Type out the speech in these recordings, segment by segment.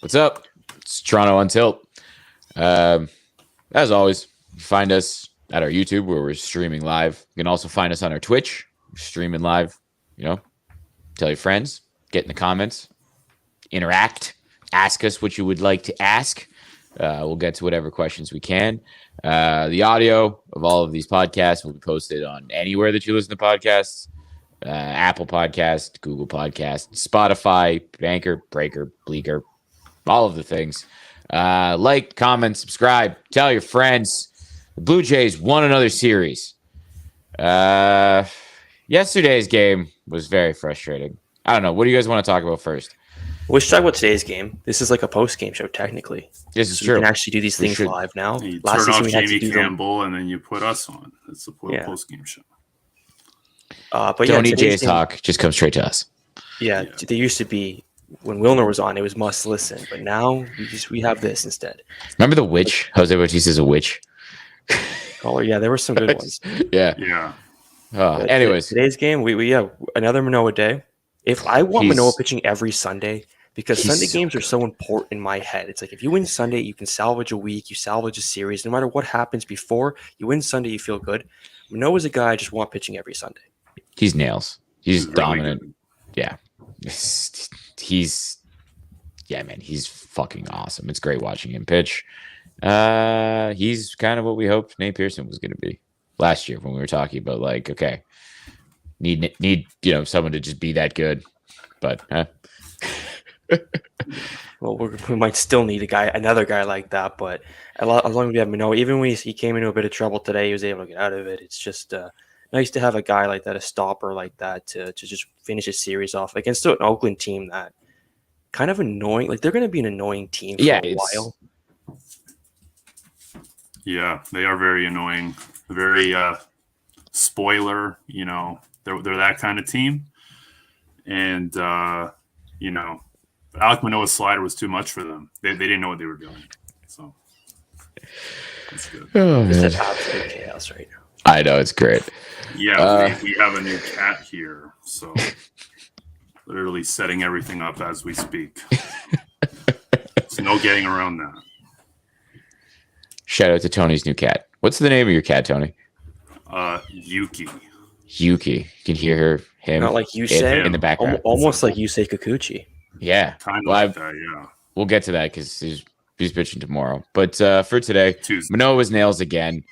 What's up? It's Toronto on Tilt. As always, find us at our YouTube where we're streaming live. You can also find us on our Twitch, streaming live. Tell your friends, get in the comments, interact, ask us what you would like to ask. We'll get to whatever questions we can. The audio of all of these podcasts will be posted on anywhere that you listen to podcasts. Apple Podcast, Google Podcast, Spotify, Anchor, Breaker, Bleaker, all of the things. Like, comment, subscribe, tell your friends. The Blue Jays won another series. Yesterday's game was very frustrating. I don't know. What do you guys want to talk about first? We should talk about today's game. This is like a post-game show, technically. This is so true. We can actually do these things live now. You turn off Jamie Campbell, and then you put us on. It's a post-game show. But don't need Jay's talk. Just come straight to us. Yeah, there used to be, when Wilner was on, it was must listen. But now we have this instead. Remember the witch? Jose Bautista's a witch. Oh, yeah, there were some good ones. Yeah. Anyways. Today's game, we have another Manoah day. If I want Manoah pitching every Sunday, because Sunday games are so important in my head. It's like if you win Sunday, you can salvage a week, you salvage a series. No matter what happens before, you win Sunday, you feel good. Manoah's a guy I just want pitching every Sunday. He's nails. He's really dominant. Good. Yeah. He's fucking awesome. It's great watching him pitch. He's kind of what we hoped Nate Pearson was going to be last year when we were talking about need someone to just be that good. But well, we might still need another guy like that. But as long as we have Manoah, even when he came into a bit of trouble today, he was able to get out of it. It's just nice to have a guy like that, a stopper like that, to just finish a series off against an Oakland team that kind of annoying. Like they're going to be an annoying team for a while. Yeah, they are very annoying. Very spoiler. They're that kind of team, and Alek Manoah's slider was too much for them. They didn't know what they were doing. So that's good. It's absolute chaos right now. I know, it's great. Yeah, we have a new cat here, so literally setting everything up as we speak. There's no getting around that. Shout out to Tony's new cat. What's the name of your cat, Tony? Yuki. You can hear him. Not like you say in the background. Almost like you say Kikuchi. Yeah. Kind of like that, yeah. We'll get to that because he's pitching tomorrow. But for today, Tuesday. Manoah was nails again.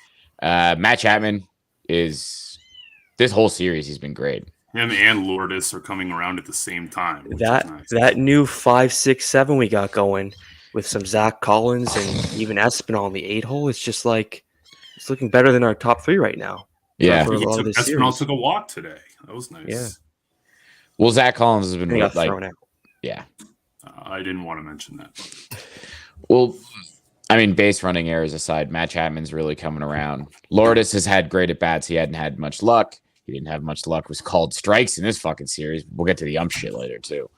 Matt Chapman is this whole series. He's been great. Him and Lourdes are coming around at the same time. That new 5, 6, 7 we got going with some Zach Collins and even Espinal on the 8-hole. It's just like it's looking better than our top 3 right now. Yeah, Espinal took a walk today. That was nice. Yeah. Well, Zach Collins has been thrown out. Yeah. I didn't want to mention that. Well, I mean, base running errors aside, Matt Chapman's really coming around. Lourdes has had great at bats. He hadn't had much luck. He didn't have much luck with called strikes in this fucking series. We'll get to the ump shit later too.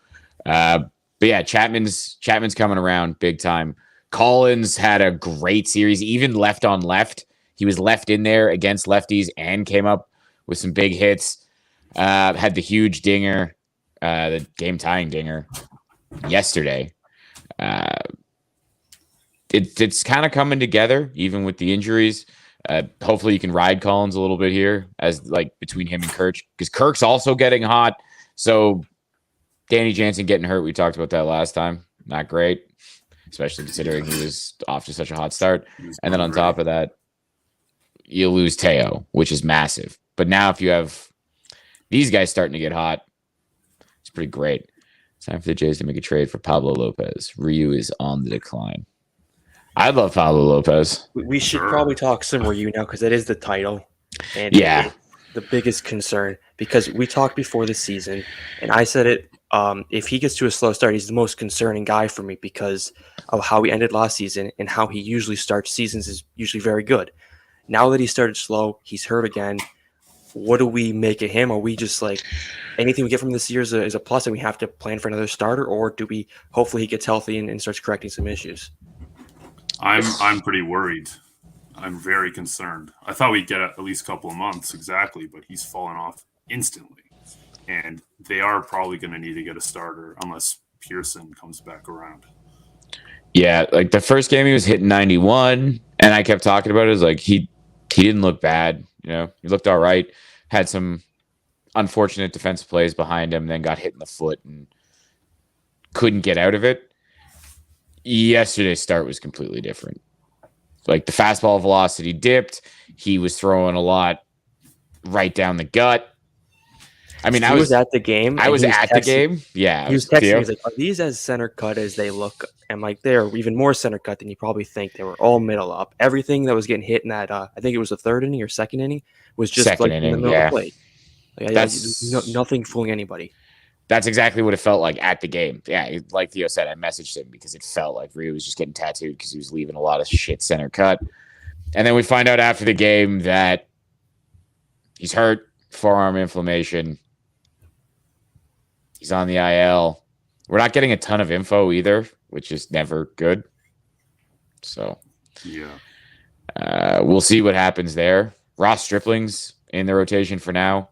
But yeah, Chapman's coming around big time. Collins had a great series, even left on left. He was left in there against lefties and came up with some big hits. Had the huge dinger, the game tying dinger yesterday. It's kind of coming together, even with the injuries. Hopefully you can ride Collins a little bit here as between him and Kirk, because Kirk's also getting hot. So Danny Jansen getting hurt. We talked about that last time. Not great, especially considering he was off to such a hot start. And then on top of that, you lose Teo, which is massive. But now if you have these guys starting to get hot, it's pretty great. It's time for the Jays to make a trade for Pablo Lopez. Ryu is on the decline. I love Pablo Lopez. We should probably talk some Ryu now because that is the title. And the biggest concern, because we talked before the season, and I said it, if he gets to a slow start, he's the most concerning guy for me because of how he ended last season and how he usually starts seasons is usually very good. Now that he started slow, he's hurt again. What do we make of him? Are we just like anything we get from this year is a plus and we have to plan for another starter, or do we hopefully he gets healthy and starts correcting some issues? I'm pretty worried. I'm very concerned. I thought we'd get at least a couple of months exactly, but he's fallen off instantly. And they are probably going to need to get a starter unless Pearson comes back around. Yeah, like the first game he was hitting 91, and I kept talking about it. It was like he didn't look bad. He looked all right. Had some unfortunate defensive plays behind him, then got hit in the foot and couldn't get out of it. Yesterday's start was completely different. Like the fastball velocity dipped. He was throwing a lot right down the gut. I mean, He was at the game. I was at the game. Yeah. He was texting me. He's like, "Are these as center cut as they look?" And like, they're even more center cut than you probably think. They were all middle up. Everything that was getting hit in that, I think it was the third inning or second inning, was just Second like inning, in the middle of the plate. Like, That's nothing fooling anybody. That's exactly what it felt like at the game. Yeah, like Theo said, I messaged him because it felt like Ryu was just getting tattooed because he was leaving a lot of shit center cut. And then we find out after the game that he's hurt, forearm inflammation. He's on the IL. We're not getting a ton of info either, which is never good. So, yeah, we'll see what happens there. Ross Stripling's in the rotation for now.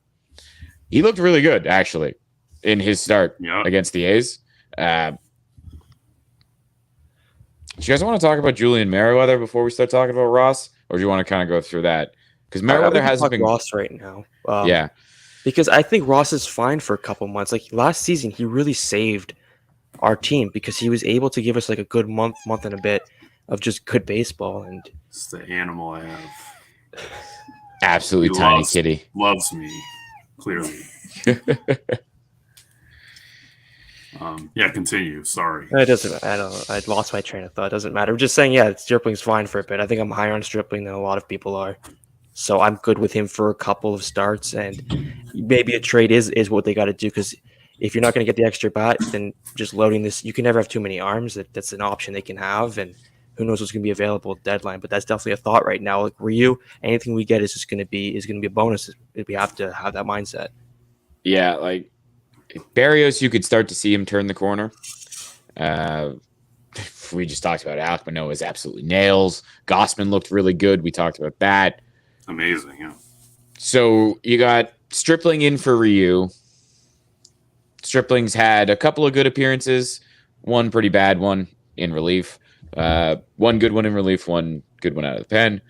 He looked really good, actually, in his start against the A's. Do you guys want to talk about Julian Merriweather before we start talking about Ross? Or do you want to kind of go through that? Because Merriweather hasn't been... Ross right now. Yeah. Because I think Ross is fine for a couple months. Like last season, he really saved our team because he was able to give us like a good month and a bit of just good baseball. And it's the animal I have. Absolutely He tiny kitty. Loves me, clearly. Yeah, continue. Sorry. It doesn't. I lost my train of thought. It doesn't matter. I'm just saying, yeah, Stripling's fine for a bit. I think I'm higher on Stripling than a lot of people are. So I'm good with him for a couple of starts, and maybe a trade is what they got to do, because if you're not going to get the extra bat, then just loading this, you can never have too many arms. That's an option they can have, and who knows what's going to be available at deadline. But that's definitely a thought right now. Like Ryu, anything we get is going to be a bonus. We have to have that mindset. Yeah, like Barrios, you could start to see him turn the corner. We just talked about Alcmano is absolutely nails. Gossman looked really good. We talked about that. Amazing, yeah. So you got Stripling in for Ryu. Stripling's had a couple of good appearances, one pretty bad one in relief, one good one in relief, one good one out of the pen.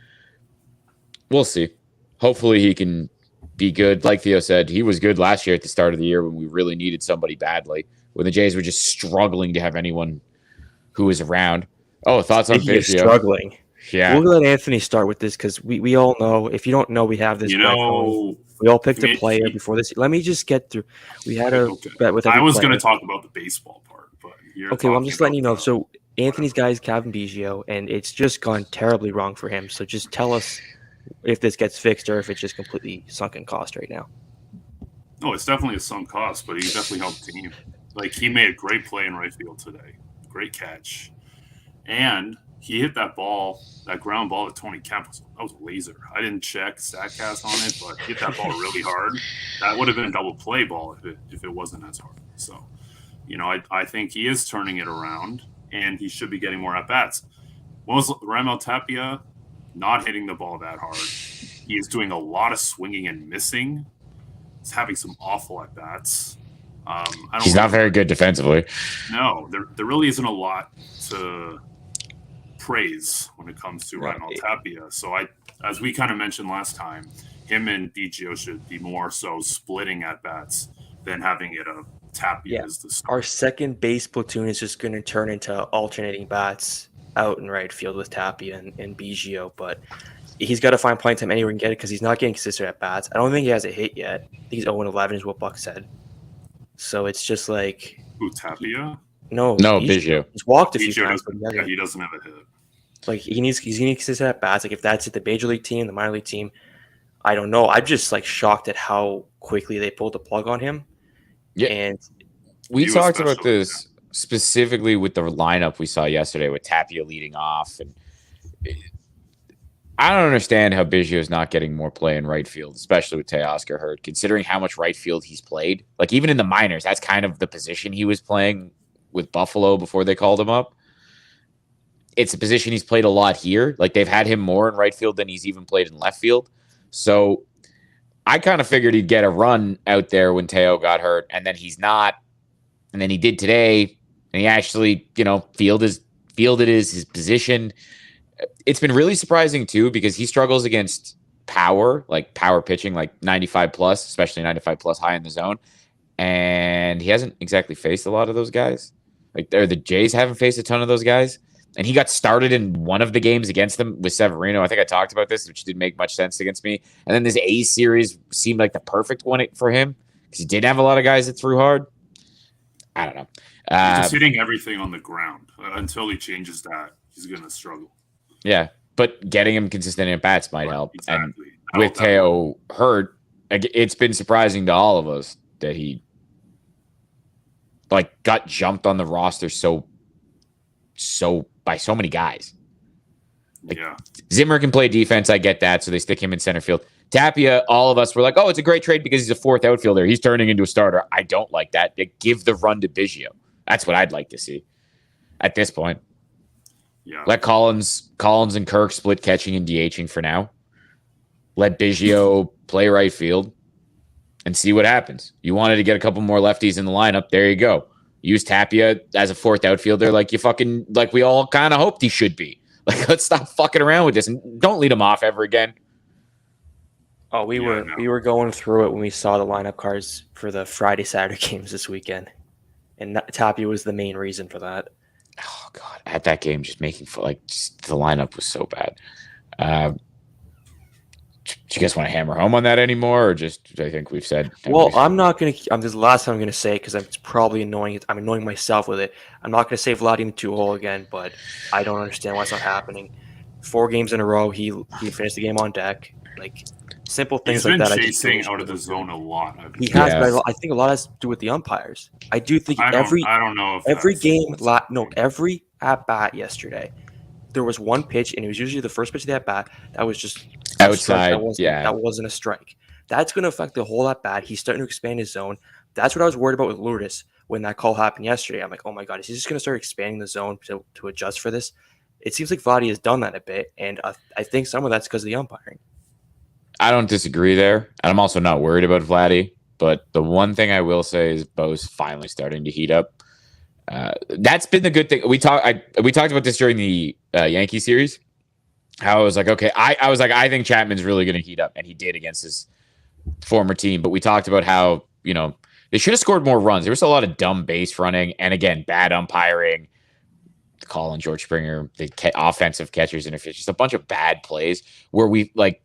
We'll see. Hopefully he can be good. Like Theo said, he was good last year at the start of the year when we really needed somebody badly, when the Jays were just struggling to have anyone who was around. Oh, thoughts on Biggio? Struggling. Yeah. We'll let Anthony start with this because we all know. If you don't know, we have this. We all picked a player before this. Let me just get through. We had a bet with. I was going to talk about the baseball part, but okay. Well, I'm just letting you know. So Anthony's guy is Kevin Biggio, and it's just gone terribly wrong for him. So just tell us if this gets fixed or if it's just completely sunken cost right now. No, it's definitely a sunk cost, but he definitely helped the team. Like he made a great play in right field today, great catch, and he hit that ground ball that Tony Kemp was. That was a laser. I didn't check StatCast on it, but he hit that ball really hard. That would have been a double play ball if it wasn't as hard. So, I think he is turning it around, and he should be getting more at bats. When was Raimel Tapia not hitting the ball that hard? He is doing a lot of swinging and missing. He's having some awful at bats. He's not very good defensively. No, there really isn't a lot to praise when it comes to Raimel Tapia. So as we kind of mentioned last time, him and Biggio should be more so splitting at bats than having it a Tapia as the start. Our second base platoon is just going to turn into alternating bats out in right field with Tapia and Biggio, but he's got to find playing time anywhere he can get it because he's not getting consistent at bats. I don't think he has a hit yet. I think he's 0-11 is what Buck said. So it's just like Tapia? No, Biggio. He's walked a few times, but he doesn't have a hit. Like he's going to consistent at bats. Like if that's at the major league team, the minor league team, I don't know. I'm just like shocked at how quickly they pulled the plug on him. Yeah, and we talked about this specifically with the lineup we saw yesterday with Tapia leading off, and I don't understand how Biggio is not getting more play in right field, especially with Teoscar hurt, considering how much right field he's played. Like even in the minors, that's kind of the position he was playing with Buffalo before they called him up. It's a position he's played a lot here. Like they've had him more in right field than he's even played in left field. So I kind of figured he'd get a run out there when Teo got hurt, and then he's not. And then he did today, and he actually, fielded fielded is, his position. It's been really surprising too because he struggles against power, like power pitching, like 95 plus, especially 95 plus high in the zone. And he hasn't exactly faced a lot of those guys. Like the Jays haven't faced a ton of those guys. And he got started in one of the games against them with Severino. I think I talked about this, which didn't make much sense against me. And then this A's series seemed like the perfect one for him because he did have a lot of guys that threw hard. I don't know. He's just hitting everything on the ground. Until he changes that, he's going to struggle. Yeah, but getting him consistent at bats might help. Exactly. And with Teo hurt, it's been surprising to all of us that he like got jumped on the roster so by so many guys. Like, yeah. Zimmer can play defense. I get that. So they stick him in center field. Tapia, all of us were like, oh, it's a great trade because he's a fourth outfielder. He's turning into a starter. I don't like that. They give the run to Biggio. That's what I'd like to see at this point. Yeah. Let Collins and Kirk split catching and DHing for now. Let Biggio play right field and see what happens. You wanted to get a couple more lefties in the lineup. There you go. Use Tapia as a fourth outfielder like we all kind of hoped he should be. Like, let's stop fucking around with this and don't lead him off ever again. Oh, we were going through it when we saw the lineup cards for the Friday, Saturday games this weekend. And Tapia was the main reason for that. Oh, God. At that game, just the lineup was so bad. Do you guys want to hammer home on that anymore, or just I think we've said? Well, I'm not going to. This is the last time I'm going to say it because it's probably annoying. I'm annoying myself with it. I'm not going to say Vladdy in the 2-hole again, but I don't understand why it's not happening. 4 games in a row, he finished the game on deck. Like simple things like that. He's been chasing out of the zone a lot. He has, but I think a lot has to do with the umpires. I do think I don't know if every game, every at bat yesterday, there was one pitch, and it was usually the first pitch of the at bat that was just outside. That wasn't a strike. That's going to affect the whole at bat. He's starting to expand his zone. That's what I was worried about with Lourdes when that call happened yesterday. I'm like, oh my God, is he just going to start expanding the zone to adjust for this? It seems like Vladdy has done that a bit, and I think some of that's because of the umpiring. I don't disagree there. And I'm also not worried about Vladdy. But the one thing I will say is Bo's finally starting to heat up. That's been the good thing. We talked about this during the Yankee series. How I was like, okay, I was like, I think Chapman's really going to heat up, and he did against his former team. But we talked about how they should have scored more runs. There was a lot of dumb base running, and again, bad umpiring. The call on George Springer, the offensive catchers interference, just a bunch of bad plays where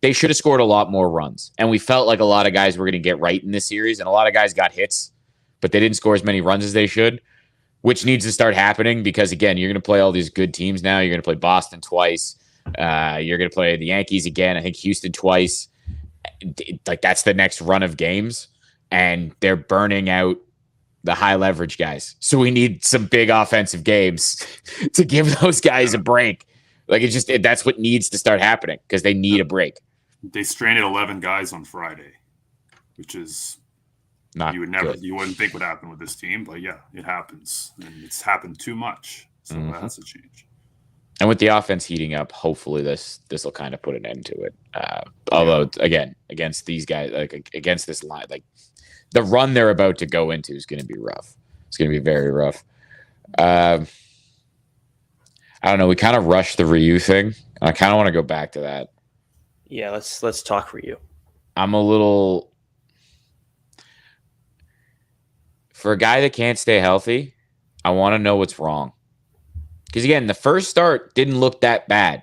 they should have scored a lot more runs. And we felt like a lot of guys were going to get right in this series, and a lot of guys got hits, but they didn't score as many runs as they should, which needs to start happening because, again, you're going to play all these good teams now. You're going to play Boston twice. You're going to play the Yankees again. I think Houston twice. Like, that's the next run of games, and they're burning out the high leverage guys. So we need some big offensive games to give those guys a break. Like, that's what needs to start happening because they need a break. They stranded 11 guys on Friday, which is not you wouldn't think would happen with this team, but yeah, it happens, and it's happened too much. So that has to change. And with the offense heating up, hopefully this will kind of put an end to it. Although again, against these guys, like against this line, like the run they're about to go into is going to be rough. It's going to be very rough. I don't know. We kind of rushed the Ryu thing. I kind of want to go back to that. Yeah, let's talk Ryu. I'm a little for a guy that can't stay healthy. I want to know what's wrong. Because again, the first start didn't look that bad.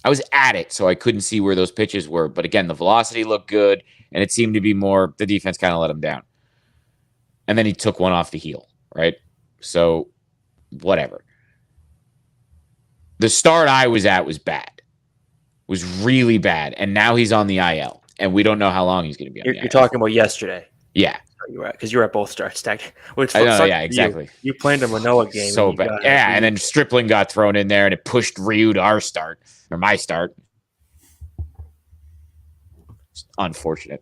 I was at it, so I couldn't see where those pitches were. But again, the velocity looked good, and it seemed to be more the defense kind of let him down. And then he took one off the heel, right? So, whatever. The start I was at was bad. Was really bad. And now he's on the IL. And we don't know how long he's going to be on the IL. You're talking about yesterday. Yeah. Because you were at both starts, Tech. Which yeah, exactly. You played a Manoa game. So bad. And then Stripling got thrown in there, and it pushed Ryu to our start, or my start. It's unfortunate.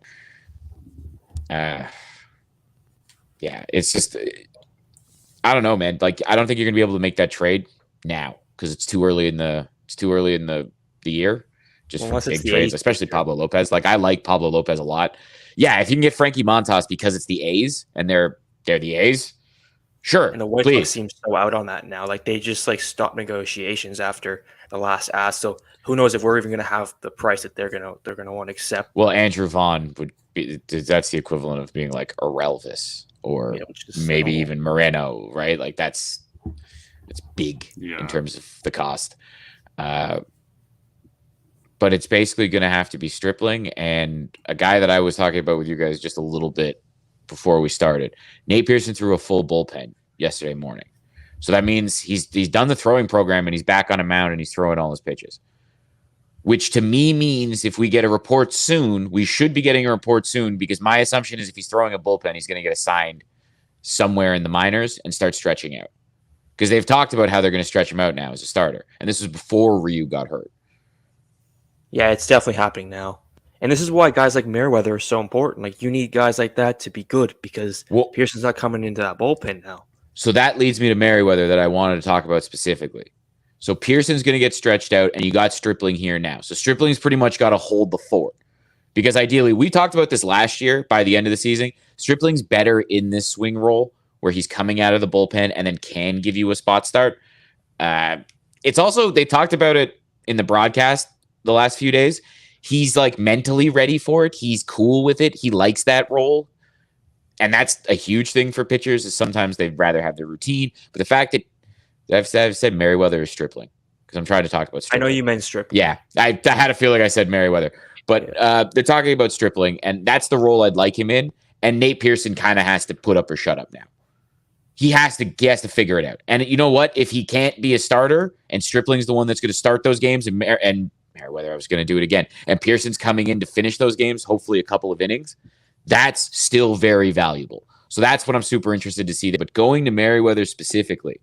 Yeah, it's just, I don't know, man. Like, I don't think you're gonna be able to make that trade now because it's too early in the year. Just for big trades, especially Pablo Lopez. Like, I like Pablo Lopez a lot. Yeah, if you can get Frankie Montas because it's the A's and they're the A's, Sure, And the White please. Sox seem so out on that now. Like they just like stopped negotiations after the last ask. So who knows if we're even going to have the price that they're gonna want to accept. Well, Andrew Vaughn would be. That's the equivalent of being like a Relvis or maybe even Moreno, right? Like it's big in terms of the cost. But it's basically going to have to be Stripling and a guy that I was talking about with you guys just a little bit before we started. Nate Pearson threw a full bullpen yesterday morning. So that means he's done the throwing program and he's back on a mound and he's throwing all his pitches. Which to me means if we get a report soon, we should be getting a report soon because my assumption is if he's throwing a bullpen, he's going to get assigned somewhere in the minors and start stretching out. Because they've talked about how they're going to stretch him out now as a starter. And this was before Ryu got hurt. Yeah, it's definitely happening now. And this is why guys like Merriweather are so important. Like, you need guys like that to be good because Pearson's not coming into that bullpen now. So that leads me to Merriweather that I wanted to talk about specifically. So Pearson's going to get stretched out, and you got Stripling here now. So Stripling's pretty much got to hold the fort. Because ideally, we talked about this last year by the end of the season. Stripling's better in this swing role where he's coming out of the bullpen and then can give you a spot start. It's also, they talked about it in the broadcast the last few days. He's like mentally ready for it. He's cool with it. He likes that role. And that's a huge thing for pitchers is sometimes they'd rather have their routine. But the fact that I've said Merriweather is Stripling because I'm trying to talk about Stripling. I know you meant Stripling. Yeah, I had to feel like I said Merriweather. But they're talking about Stripling, and that's the role I'd like him in. And Nate Pearson kind of has to put up or shut up now. He has to figure it out. And you know what? If he can't be a starter and Stripling's the one that's going to start those games and Merriweather, I was going to do it again, and Pearson's coming in to finish those games, hopefully a couple of innings, that's still very valuable. So that's what I'm super interested to see. But going to Merriweather specifically,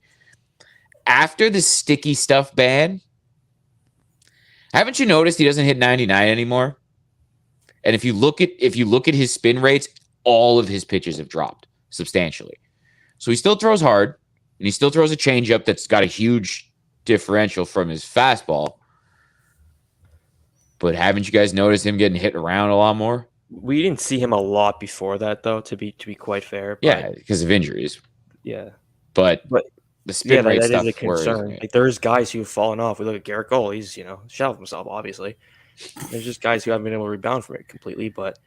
after the sticky stuff ban, haven't you noticed he doesn't hit 99 anymore? And if you look at his spin rates, all of his pitches have dropped substantially. So he still throws hard, and he still throws a changeup that's got a huge differential from his fastball. But haven't you guys noticed him getting hit around a lot more? We didn't see him a lot before that, though. To be quite fair, but, yeah, because of injuries. Yeah, but the spin rate stuff is a concern. Like, there's guys who have fallen off. We look at Garrett Cole; he's shell of himself. Obviously, there's just guys who haven't been able to rebound from it completely. But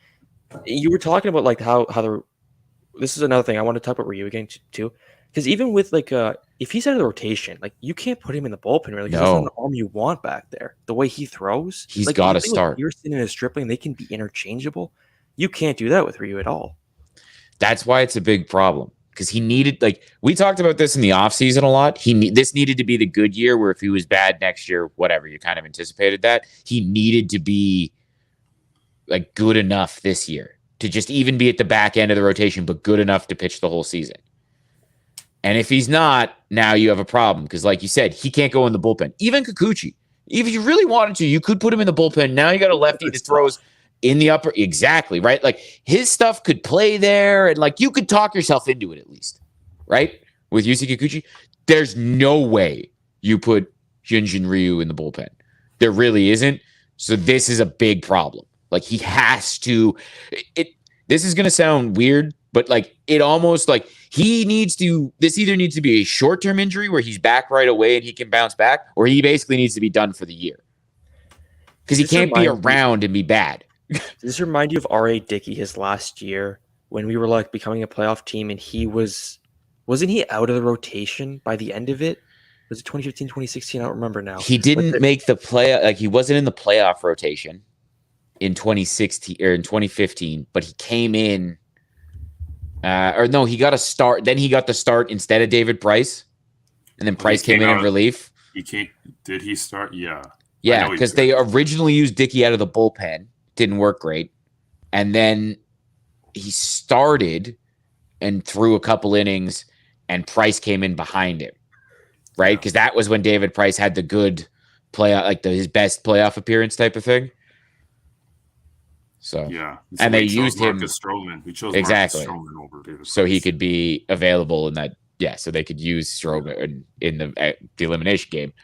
you were talking about like how this is another thing I want to talk about Ryu again too, because even with like if he's out of the rotation, like you can't put him in the bullpen really. Because that's not an arm you want back there. The way he throws, he's got to start. Pearson and his Stripling, they can be interchangeable. You can't do that with Ryu at all. That's why it's a big problem. Because he needed, like, we talked about this in the offseason a lot. This needed to be the good year where if he was bad next year, whatever, you kind of anticipated that. He needed to be, like, good enough this year to just even be at the back end of the rotation, but good enough to pitch the whole season. And if he's not, now you have a problem. Because, like you said, he can't go in the bullpen. Even Kikuchi, if you really wanted to, you could put him in the bullpen. Now you got a lefty that throws in the upper, exactly, right? Like his stuff could play there, and like you could talk yourself into it at least, right? With Yusei Kikuchi, there's no way you put Hyunjin Ryu in the bullpen. There really isn't. So this is a big problem. Like he has to. This is gonna sound weird, but like it almost like he needs to. This either needs to be a short-term injury where he's back right away and he can bounce back, or he basically needs to be done for the year because he can't be around and be bad. Does this remind you of R.A. Dickey his last year when we were like becoming a playoff team and he wasn't he out of the rotation by the end of it? Was it 2015, 2016? I don't remember now. He didn't make the play, like he wasn't in the playoff rotation in 2016 or in 2015, but he came in he got a start. Then he got the start instead of David Price. And then Price came in relief. Did he start? Yeah. Yeah, because they originally used Dickey out of the bullpen. Didn't work great. And then he started and threw a couple innings and Price came in behind him. Right? Because that was when David Price had the good playoff, like his best playoff appearance type of thing. So yeah. And they used him. Stroman. We chose exactly. Stroman over David Price. So he could be available in that. Yeah, so they could use Stroman in the elimination game.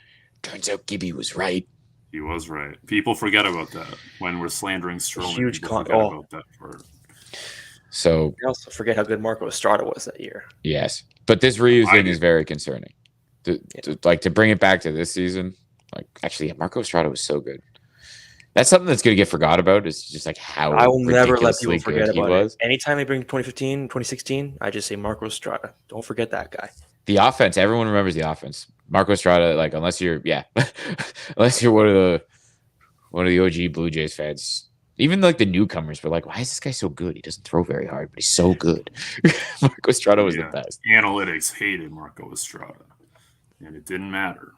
Turns out Gibby was right. He was right. People forget about that when we're slandering Stroman. Huge about that part. So I also forget how good Marco Estrada was that year. Yes. But this Ryu thing is very concerning. To bring it back to this season, Marco Estrada was so good. That's something that's going to get forgot about. Is just like how I will never let people ridiculously forget good he about was. it. Anytime they bring 2015, 2016, I just say Marco Estrada. Don't forget that guy. The offense, everyone remembers the offense. Marco Estrada, unless you're one of the OG Blue Jays fans, even like the newcomers were like, why is this guy so good? He doesn't throw very hard, but he's so good. Marco Estrada was the best. Analytics hated Marco Estrada, and it didn't matter.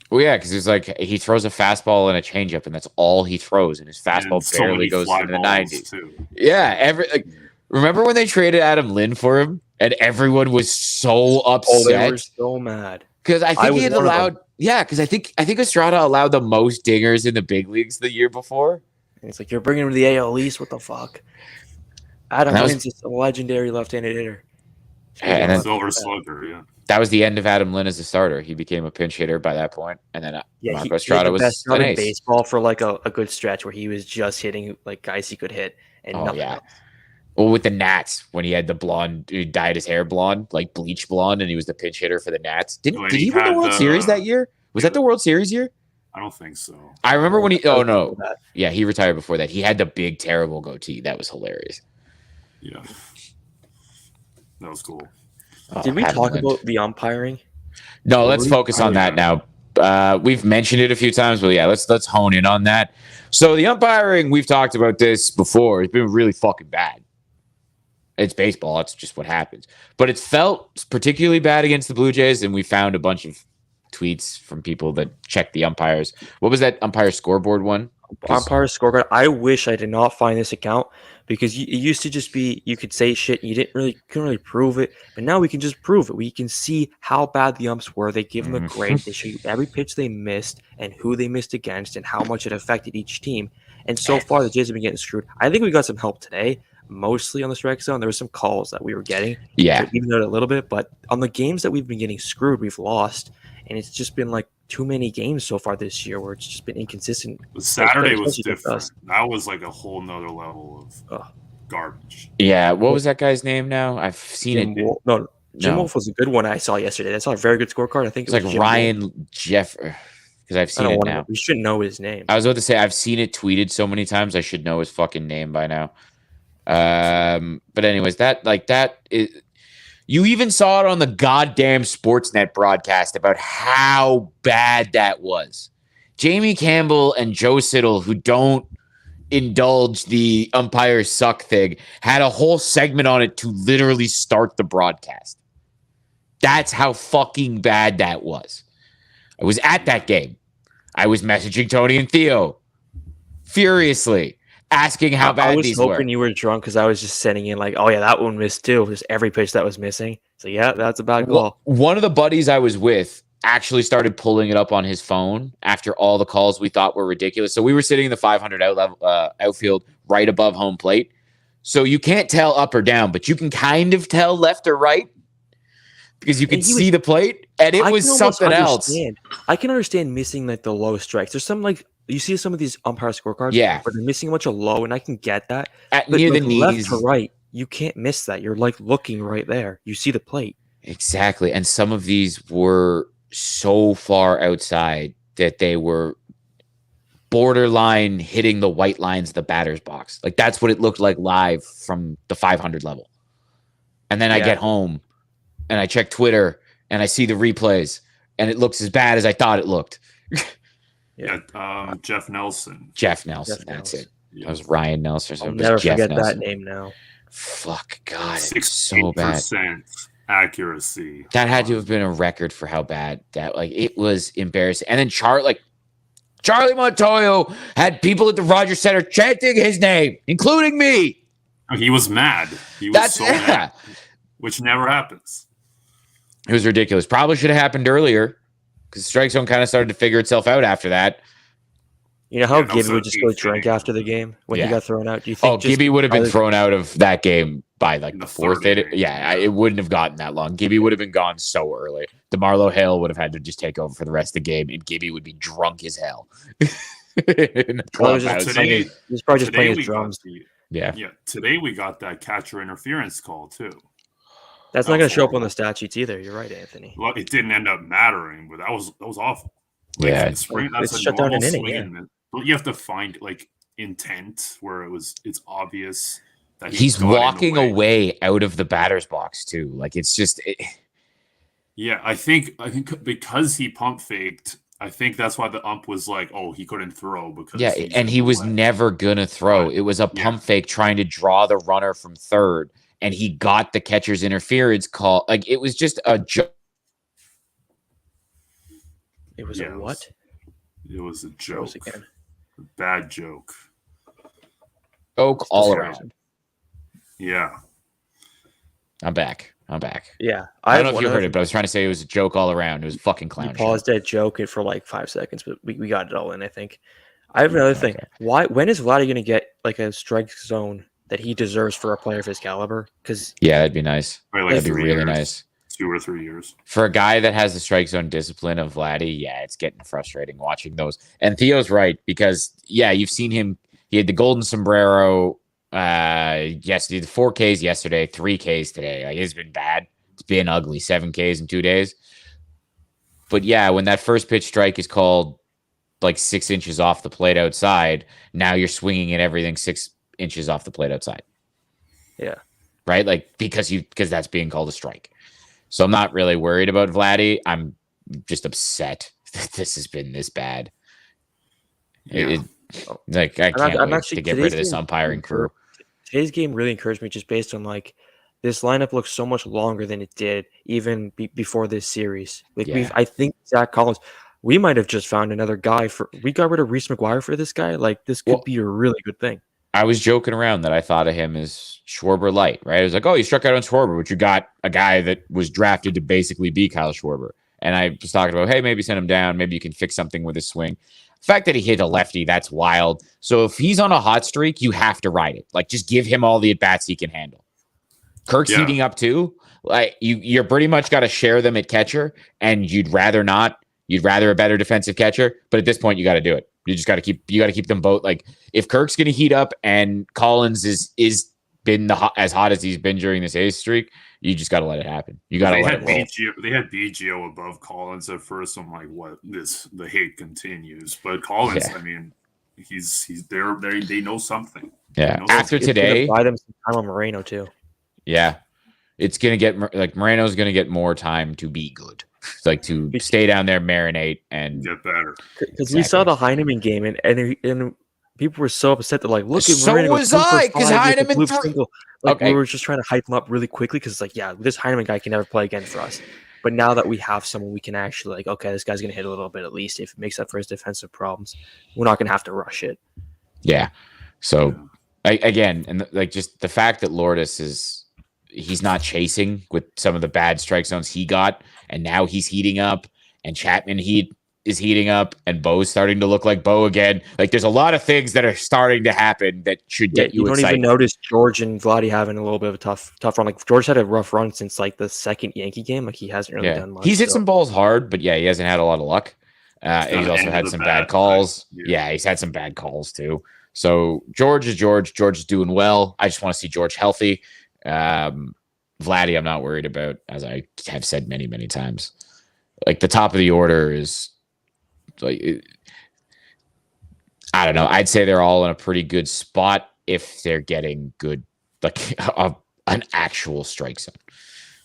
Well, yeah, because it's like he throws a fastball and a changeup, and that's all he throws, and his fastball barely goes into the 90s. Too. Yeah, remember when they traded Adam Lynn for him, and everyone was so upset? Oh, they were so mad because I think he had allowed. Yeah, because I think Estrada allowed the most dingers in the big leagues the year before. And it's like you're bringing him to the AL East. What the fuck? Adam Lynn's a legendary left-handed hitter. And then, Silver Slugger, yeah. That was the end of Adam Lynn as a starter. He became a pinch hitter by that point, and then Marco Estrada was best an in ace. baseball for like a good stretch where he was just hitting like guys he could hit and nothing else. Well, with the Nats, when he had the blonde, he dyed his hair blonde, like bleach blonde, and he was the pinch hitter for the Nats. Did he win the World Series that year? Was that the World Series year? I don't think so. I remember when he. Oh no, yeah, he retired before that. He had the big terrible goatee. That was hilarious. Yeah, that was cool. Did we talk about the umpiring? No, let's focus on that now. We've mentioned it a few times, but yeah, let's hone in on that. So the umpiring, we've talked about this before. It's been really fucking bad. It's baseball. It's just what happens. But it's felt particularly bad against the Blue Jays, and we found a bunch of tweets from people that checked the umpires. What was that umpire scoreboard one? Umpire scorecard. I wish I did not find this account because it used to just be you could say shit and you couldn't really prove it, but now we can just prove it. We can see how bad the umps were. They give them a grade. They show you every pitch they missed and who they missed against and how much it affected each team. And so far, the Jays have been getting screwed. I think we got some help today, mostly on the strike zone. There were some calls that we were getting, yeah, even out a little bit. But on the games that we've been getting screwed, we've lost, and it's just been like too many games so far this year where it's just been inconsistent. Saturday was different. That was like a whole nother level of garbage. Yeah, what was that guy's name now? I've seen it. Jim Wolf was a good one I saw yesterday. That's not a very good scorecard. I think it's like Ryan Jeff, because I've seen it now. We shouldn't know his name. I was about to say I've seen it tweeted so many times I should know his fucking name by now. But anyways, that is. You even saw it on the goddamn Sportsnet broadcast about how bad that was. Jamie Campbell and Joe Siddle, who don't indulge the umpires suck thing, had a whole segment on it to literally start the broadcast. That's how fucking bad that was. I was at that game. I was messaging Tony and Theo furiously, asking how bad these were. I was hoping you were drunk because I was just sending in like, oh yeah, that one missed too. Just every pitch that was missing. So yeah, that's a bad call. One of the buddies I was with actually started pulling it up on his phone after all the calls we thought were ridiculous. So we were sitting in the 500 outfield right above home plate. So you can't tell up or down, but you can kind of tell left or right because you can see the plate. And it was something else. I can understand missing like the low strikes. There's some like, you see some of these umpire scorecards, but they're missing a bunch of low, and I can get that. Near the knees, left to right, you can't miss that. You're like looking right there. You see the plate. Exactly, and some of these were so far outside that they were borderline hitting the white lines of the batter's box. Like that's what it looked like live from the 500 level. And then I get home, and I check Twitter, and I see the replays, and it looks as bad as I thought it looked. Yeah, Jeff Nelson. That's it. That was Ryan Nelson. I'll never forget that name now. Fuck, God, it's so bad. 6% accuracy. That had to have been a record for how bad that. Like it was embarrassing. And then Charlie Montoyo had people at the Rogers Center chanting his name, including me. He was mad. He was mad, which never happens. It was ridiculous. Probably should have happened earlier. Because strike zone kind of started to figure itself out after that. You know how Gibby would just go drink after the game when he got thrown out? Do you think? Gibby would have been thrown out of that game by like the fourth inning. Yeah, it wouldn't have gotten that long. Gibby would have been gone so early. DeMarlo Hale would have had to just take over for the rest of the game, and Gibby would be drunk as hell. He's probably just playing his drums. Today we got that catcher interference call too. That's not going to show up on the stat sheets either. You're right, Anthony. Well, it didn't end up mattering, but that was awful. Like, Yeah. that's It's a shut down normal an inning, swing. But you have to find like intent where it's obvious that He's got in the walking way. away out of the batter's box too. Like it's just. Yeah, I think because he pump faked, I think that's why the ump was like, "Oh, he couldn't throw because he's and in he the was way." never gonna throw. Right. It was a pump fake trying to draw the runner from third, and he got the catcher's interference call. Like it was just a joke. It was a what? It was a joke. What was it again? A bad joke. Joke all around. Yeah. I'm back. Yeah. I don't know if you heard it, but I was trying to say it was a joke all around. It was fucking clown You shit. paused that joke for like 5 seconds, but we got it all in, I think. I have another thing. When is Vladdy going to get like a strike zone that he deserves for a player of his caliber? Because that'd be nice. Like that'd be really years, nice. 2 or 3 years. For a guy that has the strike zone discipline of Vladdy, it's getting frustrating watching those. And Theo's right, because you've seen him. He had the golden sombrero yesterday, the 4 Ks yesterday, 3 Ks today. Like it's been bad. It's been ugly. 7 Ks in 2 days. But when that first pitch strike is called like 6 inches off the plate outside, now you're swinging at everything 6 inches off the plate outside. Yeah. Right? Like because that's being called a strike. So I'm not really worried about Vladdy. I'm just upset that this has been this bad. Yeah. I can't wait to get rid of this umpiring crew. Today's game really encouraged me just based on like this lineup looks so much longer than it did even before this series. Like I think Zach Collins, we might have just found another guy we got rid of Reese McGuire for this guy. Like this could be a really good thing. I was joking around that I thought of him as Schwarber light, right? I was like, oh, you struck out on Schwarber, but you got a guy that was drafted to basically be Kyle Schwarber. And I was talking about, hey, maybe send him down. Maybe you can fix something with his swing. The fact that he hit a lefty, that's wild. So if he's on a hot streak, you have to ride it. Like just give him all the at-bats he can handle. Kirk's heating up too. Like you're pretty much got to share them at catcher, and you'd rather not. You'd rather a better defensive catcher, but at this point, you got to do it. You just got to keep them both. Like if Kirk's going to heat up and Collins is been as hot as he's been during this ace streak, you just got to let it happen. You got to let it roll. They had BGO above Collins at first. I'm like, what? The hate continues, but Collins, I mean, he's there. They know something. Yeah. After today, buy them some time on Moreno too. Yeah, it's gonna get like Moreno's gonna get more time to be good, like to stay down there, marinate, and get better. Because we saw the Heineman game, and people were so upset that like, look at Moreno. So was I, because Heineman. We were just trying to hype him up really quickly because it's like, this Heineman guy can never play again for us. But now that we have someone we can actually like, okay, this guy's gonna hit a little bit at least. If it makes up for his defensive problems, we're not gonna have to rush it. Yeah. So again, and like just the fact that Lourdes he's not chasing with some of the bad strike zones he got, and now he's heating up, and Chapman is heating up, and Bo's starting to look like Bo again. Like there's a lot of things that are starting to happen that should get you excited. You don't even notice George and Vladdy having a little bit of a tough run. Like George had a rough run since like the second Yankee game. Like he hasn't really done much. He's hit some balls hard, but he hasn't had a lot of luck. He's also had some bad calls. Yeah, he's had some bad calls too. So George is George. George is doing well. I just want to see George healthy. Vladdy, I'm not worried about, as I have said many, many times. Like the top of the order is like, I don't know. I'd say they're all in a pretty good spot if they're getting good, like an actual strike zone.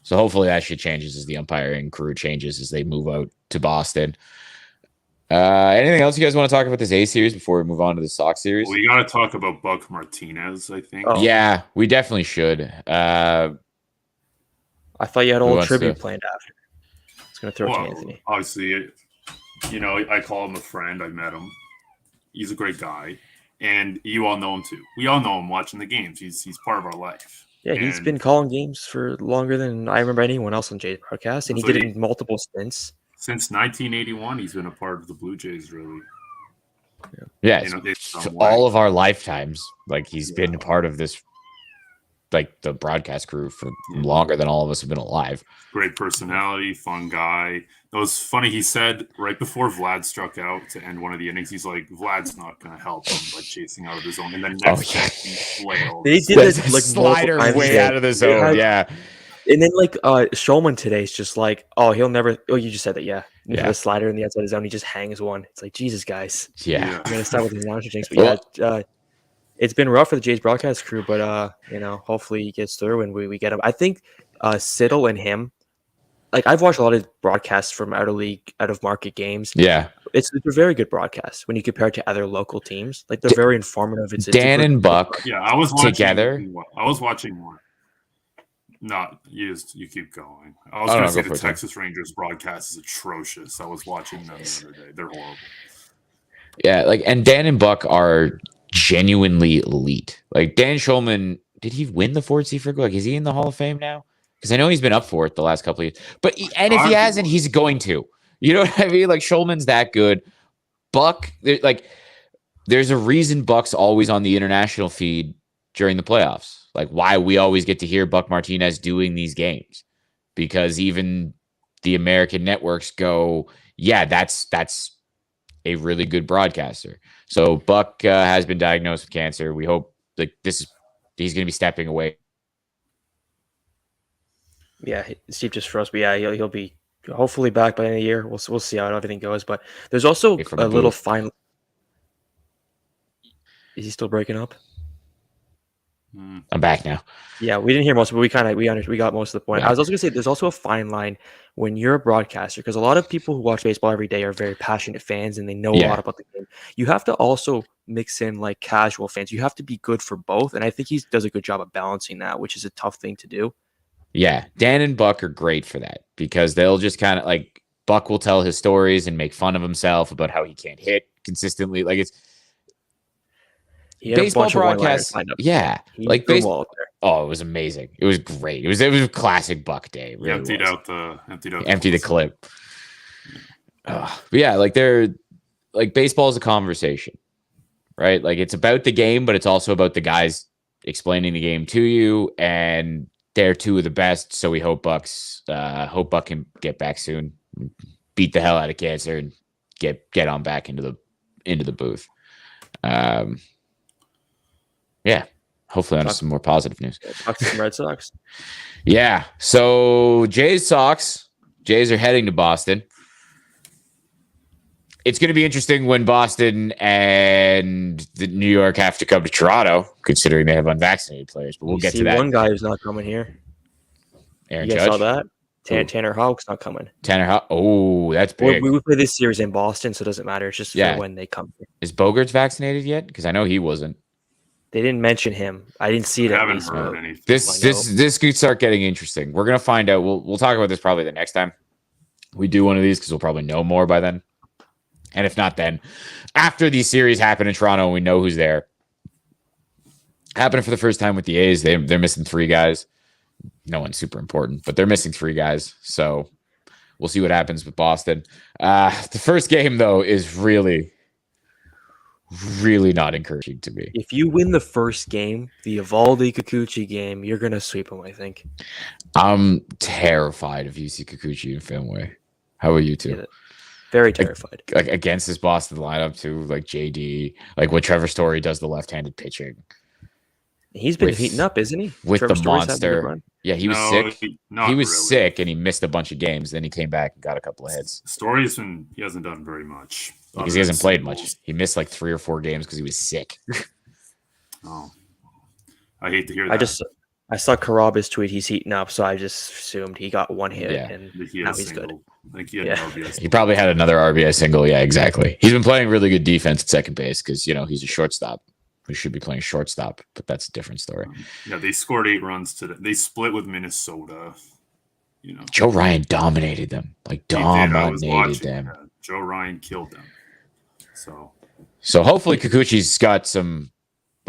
So hopefully that shit changes as the umpiring crew changes as they move out to Boston. Anything else you guys want to talk about this A series before we move on to the Sox series? We got to talk about Buck Martinez, I think. Oh. Yeah, we definitely should. I thought you had a whole tribute planned after. I was going to throw it to Anthony. Obviously, I call him a friend. I met him. He's a great guy. And you all know him too. We all know him watching the games. He's part of our life. Yeah, he's been calling games for longer than I remember anyone else on Jay's broadcast, and he did it in multiple stints. Since 1981, he's been a part of the Blue Jays, really. Yeah, all of our lifetimes. Like, he's been a part of this, like, the broadcast crew for longer than all of us have been alive. Great personality, fun guy. It was funny. He said right before Vlad struck out to end one of the innings, he's like, Vlad's not going to help him by chasing out of the zone. And then next he flailed. They did this like slider way out of the zone. And then like Shulman today is just like, oh, he'll never. Oh, you just said that, yeah. Yeah. The slider in the outside of the zone, he just hangs one. It's like, Jesus, guys. Yeah. I'm gonna start with the announcer jinx, but yeah, it's been rough for the Jays broadcast crew, but hopefully he gets through and we get him. I think Siddle and him. Like I've watched a lot of broadcasts from out of market games. Yeah. It's a very good broadcast when you compare it to other local teams. Like they're very informative. It's Dan and Buck. Yeah, I was watching together. I was watching more. No, you keep going. I was going to say the Texas Rangers broadcast is atrocious. I was watching them the other day. They're horrible. Yeah, and Dan and Buck are genuinely elite. Like Dan Shulman, did he win the Ford Seaford? Like, is he in the Hall of Fame now? Because I know he's been up for it the last couple of years. But if he hasn't, he's going to. You know what I mean? Like Shulman's that good. Buck, there's a reason Buck's always on the international feed during the playoffs. Like why we always get to hear Buck Martinez doing these games, because even the American networks go, yeah, that's a really good broadcaster. So Buck has been diagnosed with cancer. We hope he's going to be stepping away. Yeah, Steve just froze, but yeah, he'll be hopefully back by the end of the year. We'll see how everything goes. But there's also a little fine. Is he still breaking up? I'm back now. Yeah, we didn't hear most of it. We got most of the point. Yeah. I was also gonna say there's also a fine line when you're a broadcaster, because a lot of people who watch baseball every day are very passionate fans and they know a lot about the game. You have to also mix in like casual fans. You have to be good for both, and I think he does a good job of balancing that, which is a tough thing to do. Yeah, Dan and Buck are great for that because they'll just kind of like Buck will tell his stories and make fun of himself about how he can't hit consistently. Like it's baseball broadcast. Yeah, like baseball. Oh, it was amazing. It was great. It was a classic Buck day. Really emptied out the clip. But yeah, baseball is a conversation, right? Like it's about the game, but it's also about the guys explaining the game to you, and they're two of the best. So we hope Buck can get back soon, beat the hell out of cancer, and get on back into the booth. Yeah. Hopefully on some more positive news. Talk to some Red Sox. Yeah. So Sox are heading to Boston. It's going to be interesting when Boston and New York have to come to Toronto, considering they have unvaccinated players. But we'll get to that. One guy who's not coming here. Aaron you guys Judge? saw that? Tanner Houck's not coming. Tanner Houck. Oh, that's big. We play this series in Boston, so it doesn't matter. It's just for when they come here. Is Bogarts vaccinated yet? Because I know he wasn't. They didn't mention him. I didn't see it. I haven't heard anything. This could start getting interesting. We're gonna find out. We'll talk about this probably the next time we do one of these because we'll probably know more by then. And if not, then after these series happen in Toronto, and we know who's there. Happening for the first time with the A's. They're missing 3 guys. No one's super important, but they're missing 3 guys. So we'll see what happens with Boston. The first game though is really not encouraging to me. If you win the first game, the Evaldi Kikuchi game, you're going to sweep them, I think. I'm terrified of UC Kikuchi in Fenway. How are you two? Yeah, very terrified. Like against this Boston lineup too, like JD, like when Trevor Story does the left-handed pitching. He's been heating up, isn't he? With Trevor the Story's monster. Yeah, he was sick. He was sick and he missed a bunch of games. Then he came back and got a couple of hits. He hasn't done very much. Because he hasn't played much. He missed like 3 or 4 games because he was sick. Oh, I hate to hear that. I saw Karaba's tweet. He's heating up, so I just assumed he got 1 hit and now he's good. I think he had an RBI. He probably had another RBI single. Yeah, exactly. He's been playing really good defense at second base because he's a shortstop. We should be playing shortstop, but that's a different story. Yeah, they scored 8 runs today. They split with Minnesota. Joe Ryan dominated them. Dominated them. Joe Ryan killed them. So hopefully Kikuchi's got some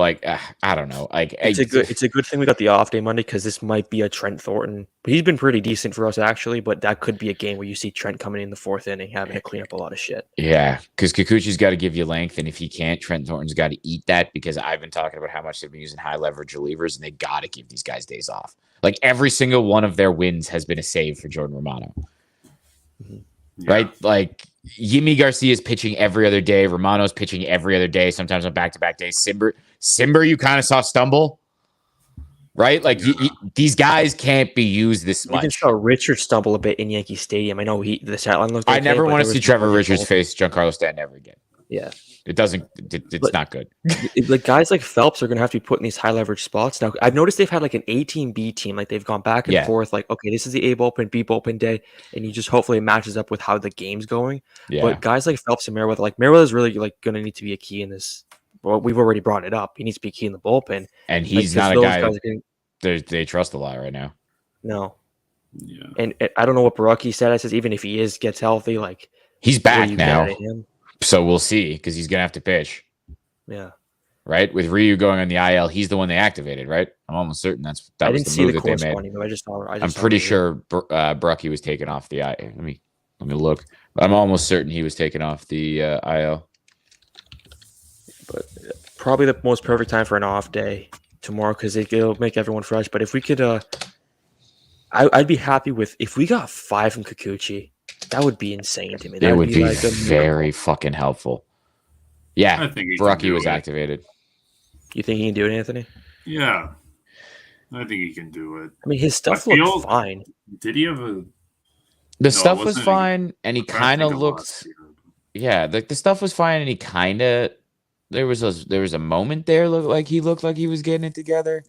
I don't know. It's a good thing we got the off day Monday because this might be a Trent Thornton. But he's been pretty decent for us actually. But that could be a game where you see Trent coming in the 4th inning having to clean up a lot of shit. Yeah, because Kikuchi's got to give you length, and if he can't, Trent Thornton's got to eat that. Because I've been talking about how much they've been using high leverage relievers, and they got to give these guys days off. Like every single one of their wins has been a save for Jordan Romano. Mm-hmm. Yeah. Right? Like Yimi Garcia's pitching every other day. Romano's pitching every other day, sometimes on back-to-back days. Simber, you kind of saw stumble. right? Like these guys can't be used this We even much. saw Richard stumble a bit in Yankee Stadium. I know the sideline looked. I never want to see Trevor Richards face Giancarlo Stanton ever again. Yeah, it doesn't. It's not good. Like guys like Phelps are going to have to be put in these high leverage spots. Now I've noticed they've had like an A team, B team. Like they've gone back and forth. Like okay, this is the A bullpen, B bullpen day, and you just hopefully it matches up with how the game's going. Yeah. But guys like Phelps and Merriweather, like Merriweather's really like going to need to be a key in this. Well, we've already brought it up. He needs to be key in the bullpen, and he's not a guy they trust a lot right now. No. Yeah. And I don't know what Barucki's status is. Even if he gets healthy, like he's back now. So we'll see because he's gonna have to pitch. Yeah. Right? With Ryu going on the IL, he's the one they activated, right? I'm almost certain that was the move that they made. I'm pretty sure Barucki was taken off the IL. Let me look. I'm almost certain he was taken off the IL. But probably the most perfect time for an off day tomorrow because it'll make everyone fresh. But if we could, I'd be happy with if we got 5 from Kikuchi. That would be insane to me. It would be like very fucking helpful. Yeah, I think Barucki was activated. You think he can do it, Anthony? Yeah, I think he can do it. I mean, his stuff looked fine. Did he have a? The stuff was fine, and he kind of looked. Yeah, the stuff was fine, and he kind of. There was a moment there looked like he was getting it together,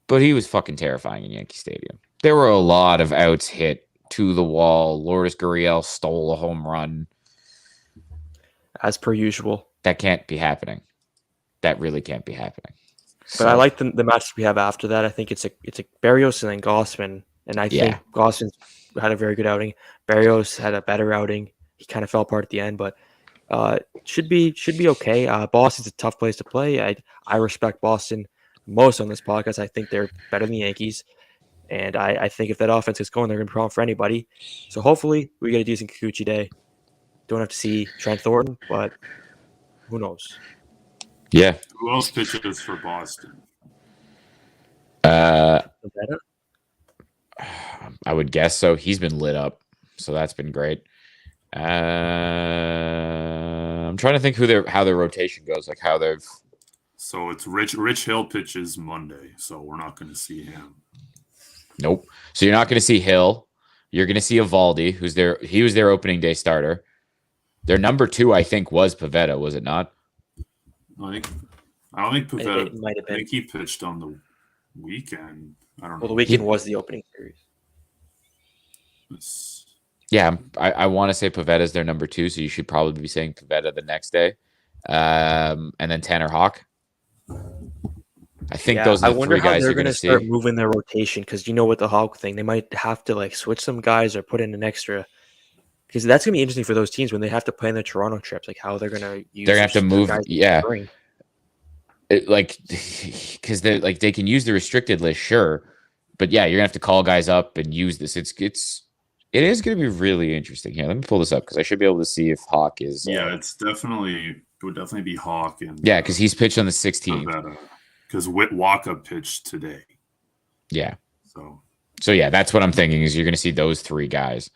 but he was fucking terrifying in Yankee Stadium. There were a lot of outs hit to the wall. Lourdes Gurriel stole a home run. As per usual. That can't be happening. That really can't be happening. But I like the matches we have after that. I think it's a Berrios and then Gossman, and I think Gossman had a very good outing. Berrios had a better outing. He kind of fell apart at the end, but should be okay. Boston's a tough place to play. I respect Boston most on this podcast. I think they're better than the Yankees, and I think if that offense gets going, they're going to be a problem for anybody. So hopefully we get a decent Kikuchi day. Don't have to see Trent Thornton, but who knows? Yeah. Who else pitches for Boston? I would guess so. He's been lit up, so that's been great. I'm trying to think how their rotation goes, like how they've. So it's Rich Hill pitches Monday, so we're not going to see him. Nope. So you're not going to see Hill. You're going to see Evaldi, he was their opening day starter. Their number 2, I think, was Pivetta, was it not? I don't think Pivetta. It might have been. I think he pitched on the weekend. I don't know. Well, the weekend was the opening series. Yeah, I want to say Pivetta is their number 2, so you should probably be saying Pivetta the next day. And then Tanner Houck. I think those are the 3 guys you're going to see. Start moving their rotation because with the Houck thing, they might have to switch some guys or put in an extra. Because that's going to be interesting for those teams when they have to plan their Toronto trips, like how they're going to use. They're going to have to move, because they can use the restricted list, sure, but yeah, you're going to have to call guys up and use this. It is going to be really interesting. Here, let me pull this up because I should be able to see if Houck is. Yeah, it would definitely be Houck and. Yeah, because he's pitched on the 16th. Because Waka pitched today. Yeah. So yeah, that's what I'm thinking is you're going to see those 3 guys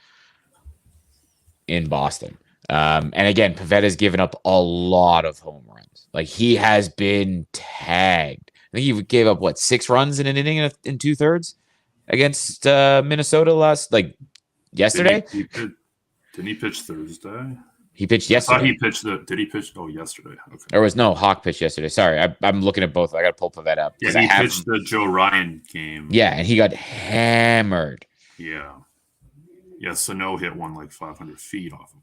in Boston. And again, Pavetta's given up a lot of home runs. Like he has been tagged. I think he gave up 6 runs in an inning in 2/3 against Minnesota yesterday. Didn't he pitch Thursday? He pitched yesterday. I thought he pitched did he pitch? Oh, yesterday. Okay. There was no Houck pitch yesterday. Sorry, I'm looking at both. I got to pull Pivetta up. Yeah, he pitched the Joe Ryan game. Yeah, and he got hammered. Yeah. Yeah, Sano hit one 500 feet off of him.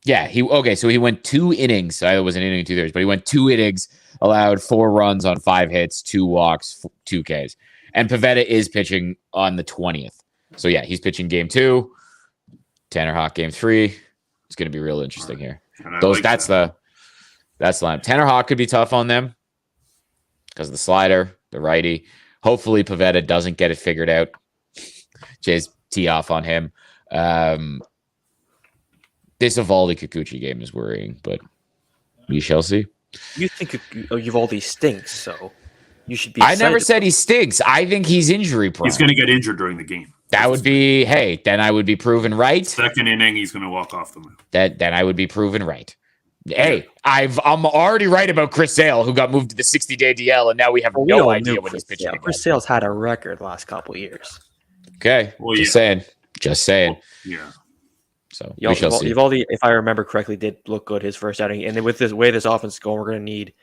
Yeah, so he went 2 innings. I was an inning 2/3, but he went 2 innings, allowed 4 runs on 5 hits, 2 walks, 2 Ks. And Pivetta is pitching on the 20th. So yeah, he's pitching game 2. Tanner Houck game 3. It's going to be real interesting here. That's the line. Tanner Houck could be tough on them because of the slider, the righty. Hopefully Pivetta doesn't get it figured out. Jay's tee off on him. This Evaldi Kikuchi game is worrying, but we shall see. You think Evaldi stinks, so you should be. I never said he stinks. I think he's injury prone. He's going to get injured during the game. That would be, then I would be proven right. Second inning, he's going to walk off the mound. Then I would be proven right. Hey, I'm already right about Chris Sale, who got moved to the 60-day DL, and now we have no idea when he's pitching again. Chris Sale's had a record last couple years. Okay, just saying. Well, yeah. So we shall see. Evaldi, if I remember correctly, did look good his first outing, and then with this way this offense is going, we're going to need,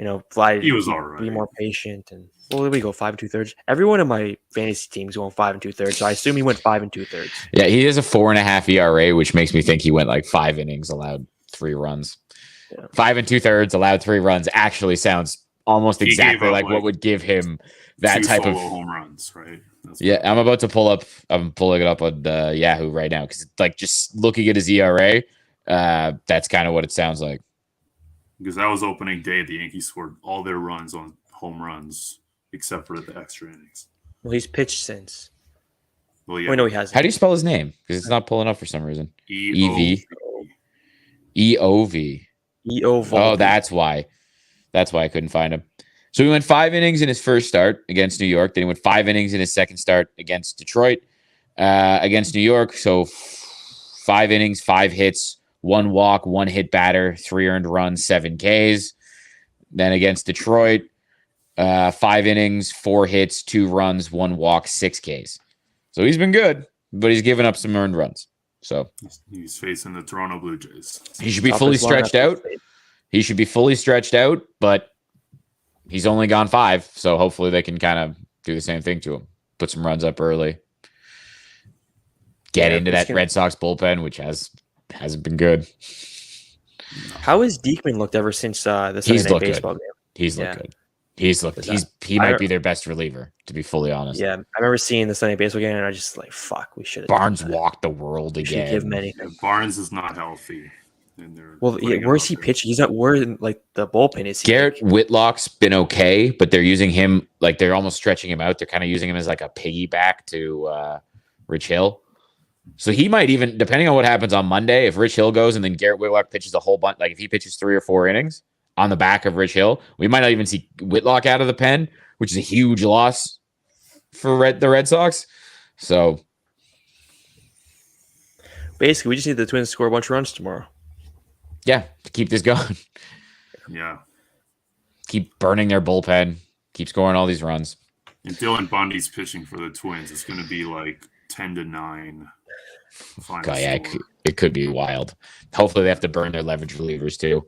Vlad. He was all right. Be more patient, and did we go 5 2/3? Everyone in my fantasy team's going 5 2/3, so I assume he went 5 2/3. Yeah, he has a 4.5 ERA, which makes me think he went like 5 innings, allowed 3 runs. Yeah. 5 2/3, allowed 3 runs. Actually, sounds almost exactly like what would give him that type of home runs, right? I'm about to pull up. I'm pulling it up on Yahoo right now because, like, just looking at his ERA, that's kind of what it sounds like. Because that was opening day, the Yankees scored all their runs on home runs except for the extra innings. Well, he's pitched since. Well, yeah. Oh, no, he hasn't. How do you spell his name? Because it's not pulling up for some reason. EOV. EOV. Oh, that's why. That's why I couldn't find him. So he went 5 innings in his first start against New York. Then he went 5 innings in his second start against Detroit. Against New York, so 5 innings, 5 hits, 1 walk, 1 hit batter, 3 earned runs, 7 Ks. Then against Detroit, 5 innings, 4 hits, 2 runs, 1 walk, 6 Ks. So he's been good, but he's given up some earned runs. So he's facing the Toronto Blue Jays. He should be fully stretched out. He should be fully stretched out, but he's only gone 5, so hopefully they can kind of do the same thing to him. Put some runs up early. Get into that Red Sox bullpen, which hasn't been good. How has Diekman looked ever since the Sunday Night Baseball game? He's looked good. He might be their best reliever, to be fully honest. Yeah, I remember seeing the Sunday Baseball game, and I just like, fuck, we should have. Barnes walked the world again. Should give him anything. Barnes is not healthy. Where's he pitching? He's not. Where in like the bullpen is he? Garrett Whitlock's been okay, but they're using him like they're almost stretching him out. They're kind of using him as like a piggyback to Rich Hill. So he might even, depending on what happens on Monday, if Rich Hill goes and then Garrett Whitlock pitches a whole bunch, like if he pitches 3 or 4 innings on the back of Rich Hill, we might not even see Whitlock out of the pen, which is a huge loss for the Red Sox. So basically, we just need the Twins to score a bunch of runs tomorrow. Yeah, to keep this going. Yeah. Keep burning their bullpen. Keep scoring all these runs. And Dylan Bundy's pitching for the Twins. It's going to be like 10-9. God, yeah, it could be wild. Hopefully they have to burn their leverage relievers too.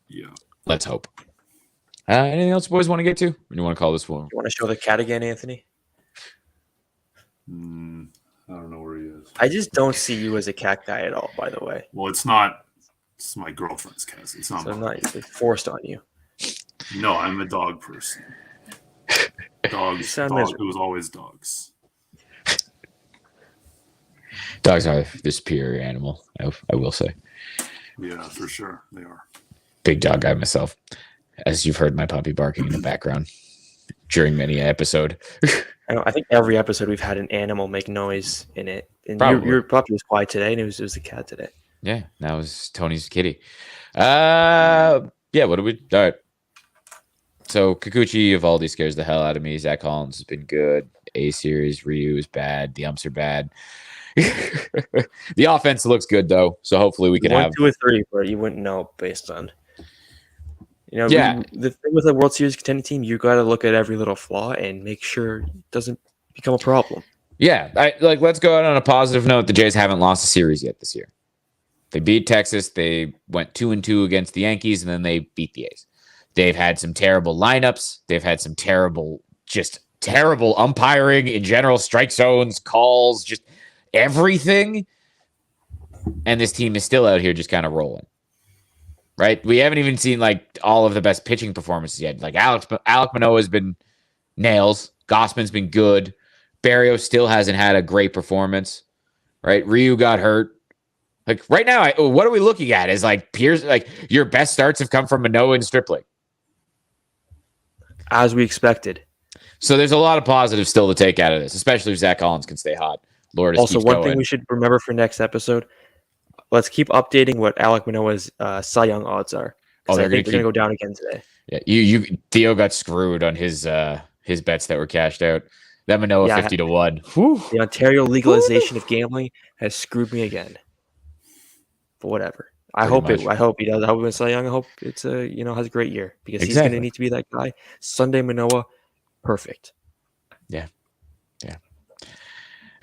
Yeah. Let's hope. Anything else boys want to get to? Or do you want to call this one? You want to show the cat again, Anthony? I don't know where he is. I just don't see you as a cat guy at all, by the way. Well, it's not. It's my girlfriend's cat. It's not. So I'm not forced on you. No, I'm a dog person. Dogs. It was always dogs. Dogs are the superior animal, I will say. Yeah, for sure. They are. Big dog guy myself. As you've heard my puppy barking in the background during many episode. I think every episode we've had an animal make noise in it. And your puppy was quiet today, and it was a cat today. Yeah, that was Tony's kitty. Yeah, what do we... All right. So, Kikuchi Evaldi scares the hell out of me. Zach Collins has been good. A series, Ryu is bad. The umps are bad. The offense looks good, though. So, hopefully we can have... 1, 2, or 3, but you wouldn't know based on... Yeah. The thing with a World Series contending team, you got to look at every little flaw and make sure it doesn't become a problem. Yeah. Let's go out on a positive note. The Jays haven't lost a series yet this year. They beat Texas. They went 2-2 against the Yankees, and then they beat the A's. They've had some terrible lineups. They've had some terrible umpiring in general, strike zones, calls, just everything. And this team is still out here just kind of rolling. Right? We haven't even seen like all of the best pitching performances yet. Like Alek Manoah has been nails. Gossman's been good. Barrios still hasn't had a great performance. Right? Ryu got hurt. Like right now, what are we looking at? Is like Pierce, like your best starts have come from Manoah and Stripling. As we expected. So there's a lot of positives still to take out of this, especially if Zach Collins can stay hot. Lord, also one thing we should remember for next episode: let's keep updating what Alek Manoah's Cy Young odds are. I think they're going to go down again today. Yeah, Theo got screwed on his bets that were cashed out. That Manoah 50-1. The Ontario legalization of gambling has screwed me again. But whatever. I pretty hope much. it. I hope he does. I hope it's Cy Young. I hope it's has a great year because he's going to Exactly. need to be that guy. Sunday Manoah, perfect. Yeah.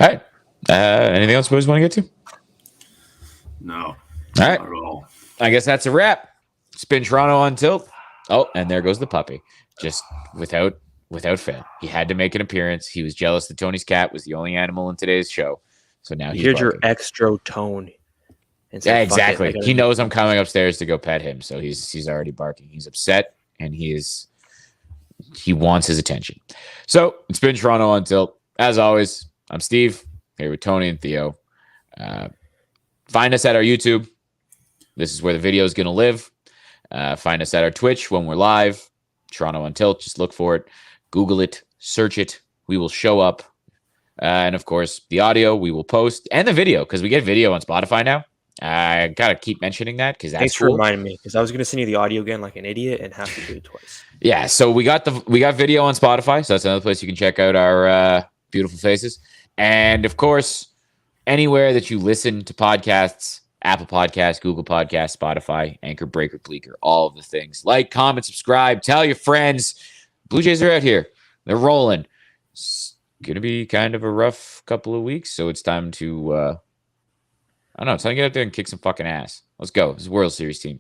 All right. Anything else you boys want to get to? No. All right. Not at all. I guess that's a wrap. Spin Toronto on tilt. Oh, and there goes the puppy. Just without fail. He had to make an appearance. He was jealous that Tony's cat was the only animal in today's show. So now You he's heard your barking. extra tone. And said, Yeah, "Fuck it, I exactly. gotta He do knows I'm something." coming upstairs to go pet him, so he's already barking. He's upset and he wants his attention. So it's been Toronto on tilt. As always, I'm Steve here with Tony and Theo. Find us at our YouTube. This is where the video is going to live. Find us at our Twitch when we're live. Toronto on tilt. Just look for it. Google it. Search it. We will show up. And of course, the audio we will post and the video because we get video on Spotify now. I gotta keep mentioning that because that's Thanks for cool. reminding me because I was going to send you the audio again like an idiot and have to do it twice. Yeah, so we got video on Spotify, so that's another place you can check out our beautiful faces. And of course, anywhere that you listen to podcasts, Apple Podcasts, Google Podcasts, Spotify, Anchor, Breaker, Bleaker, all of the things. Like, comment, subscribe, tell your friends. Blue Jays are out here. They're rolling. It's going to be kind of a rough couple of weeks, so it's time to, I don't know, it's time to get out there and kick some fucking ass. Let's go. This is a World Series team.